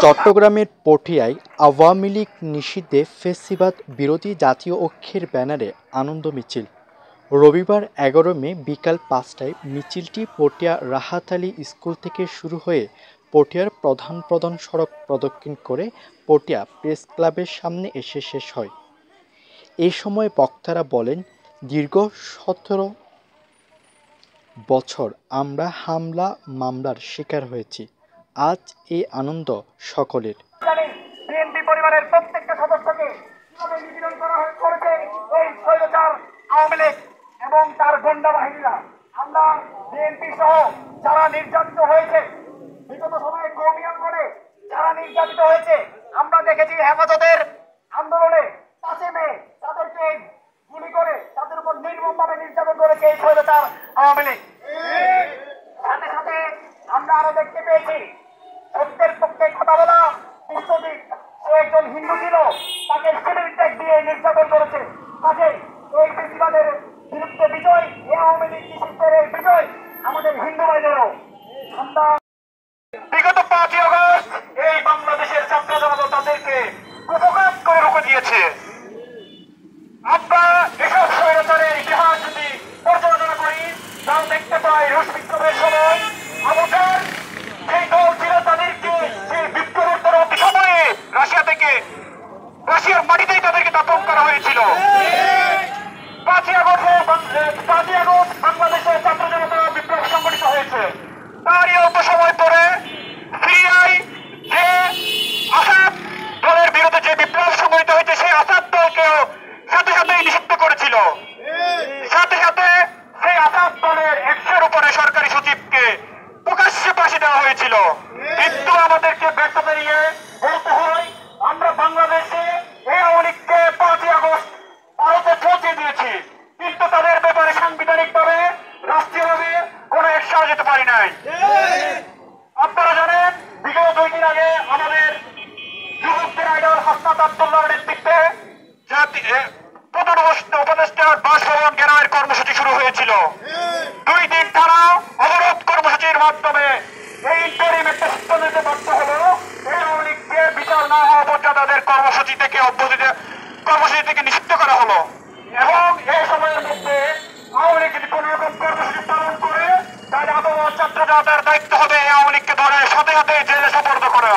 চট্টগ্রামের পটিয়ায় আওয়ামী লীগ নিষিদ্ধে ফ্যাসিবাদ বিরোধী জাতীয় ঐক্যের ব্যানারে আনন্দ মিছিল। রবিবার ১১ মে বিকাল ৫টায় মিছিলটি পটিয়া রাহাত আলী স্কুল থেকে শুরু হয়ে পটিয়ার প্রধান সড়ক প্রদক্ষিণ করে পটিয়া প্রেস ক্লাবের সামনে এসে শেষ হয়। এ সময় বক্তারা বলেন, দীর্ঘ ১৭ বছর আমরা হামলা মামলার শিকার হয়েছি, আজ এই আনন্দ সকলের। বিএনপি পরিবারের প্রত্যেকটা সদস্যকে কিভাবে নিপীড়ন করা করেছে এই স্বৈরাচার আওয়ামী লীগ এবং তার গুন্ডা বাহিনীরা। আমরা বিএনপি সহ যারা নির্যাতিত হয়েছে, বিগত সময়ে কওমি আন্দোলনে যারা নির্যাতিত হয়েছে, আমরা দেখেছি হেফাজতের আন্দোলনে ৫ মে তাদেরকে গুলি করে তাদের উপর নির্মমভাবে নির্যাতন করেছে এই স্বৈরাচার আওয়ামী লীগ। সাথে সাথে আমরা আরো দেখতে পেয়েছি সত্যের পক্ষে কথা বলা বিশ্বজিৎ, সে একজন হিন্দু ছিল, তাকে সিভিল ট্যাগ দিয়ে নির্যাতন করেছে। কাজে এই ফ্যাসিবাদের বিরুদ্ধে বিজয়, এই আওয়ামী লীগ নিষিদ্ধের এই বিজয় আমাদের হিন্দু ভাইদেরও। আমরা বিগত ৫ই আগস্ট এই বাংলাদেশের ছাত্র জনতা তাদেরকে কুপঘাত করে রুখে দিয়েছে। আমরা এসব স্বৈরাচারের ইতিহাস যদি পর্যালোচনা করি, তাও দেখতে পাই রুশ বিপ্লবের সময় আমাদের সেই দল ছিল, তাদেরকে সেই বিপ্লবোত্তর সময়ে রাশিয়ার মাটিতেই তাদেরকে দাপন করা হয়েছিল। ৫ই আগস্ট বাংলাদেশের ছাত্র জনতা বিপ্লব সংগঠিত হয়েছে। তারই অল্প সময় পরে সিরিয়ায় যে আসাদ দলের বিরুদ্ধে যে বিপ্লব সংগঠিত হয়েছে, সেই আসাদ দলকেও সাথে সাথেই নিষিদ্ধ করেছিল। সাথে সাথে সেই আসাদ দলের ১০০-এর উপরে সরকারি সচিবকে প্রকাশ্যে ফাঁসি দেওয়া হয়েছিল। কিন্তু আমাদেরকে ব্যর্থতা নিয়ে বলতে হয়, আমরা বাংলাদেশে এই আওয়ামী লীগকে ৫ই আগস্ট ভারতে পৌঁছে দিয়েছি, কিন্তু তাদের ব্যাপারে সাংবিধানিকভাবে রাষ্ট্রীয়ভাবে কোনো অ্যাকশন যেতে পারি নাই। আপনারা জানেন, বিগত ২ দিন আগে আমাদের যুবকদের আইডল হাসনাত আব্দুল্লাহর নেতৃত্বে উপদেষ্টার বাসভবন ঘেরাওয়ের কর্মসূচি শুরু হয়েছিল। ২ দিন টানা অবরোধ কর্মসূচির মাধ্যমে এই ইন্টারিম একটা সিদ্ধান্ত নিতে বাধ্য হলো, এই আওয়ামী লীগকে বিচার না হওয়া পর্যন্ত তাদের কর্মসূচি থেকে নিষিদ্ধ করা হলো। এবং এই সময়ের মধ্যে আওয়ামী লীগ যদি কোন রকম কর্মসূচি পালন করে, তাহলে আবহাওয়া ছাত্র জনতার দায়িত্ব হবে এই আওয়ামী লীগকে ধরে সাথে সাথে জেলে সোপর্দ করা।